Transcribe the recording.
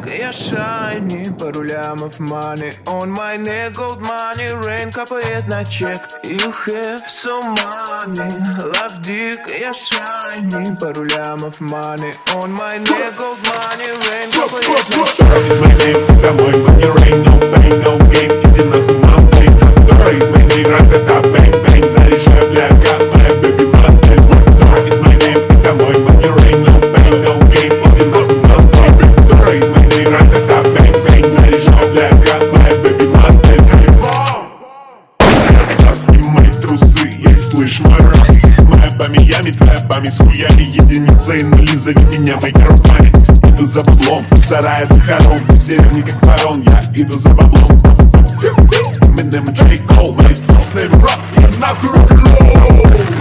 я shiny, пару лямов money on my neck, gold money, rain капает на чек. You have so money, love dick, я shiny, пару лямов money on my neck, gold money, rain капает на чек. Is my name, домой, money, rain, no pain, no gain, иди нахуй, мампей. Is my name, ра-та-та, bang, bang, заряжай, бля, капай, baby, мампей. Is my name, домой, money, rain, no pain, no gain, иди нахуй, мампей. Is my name, ра-та-та, bang, bang, заряжай, бля, капай, baby, мампей. Красав, снимай трусы, ей слышь, мой рэп. Моя бами-ями, твоя бами с хуями, единица и нули, зови меня, мой girlfriend. Иду за баблом, сарай это хором, из деревни как ворон, я иду за баблом. Eminem и J. Cole, мои вкусные рок, и нахуй рок-н-ролл.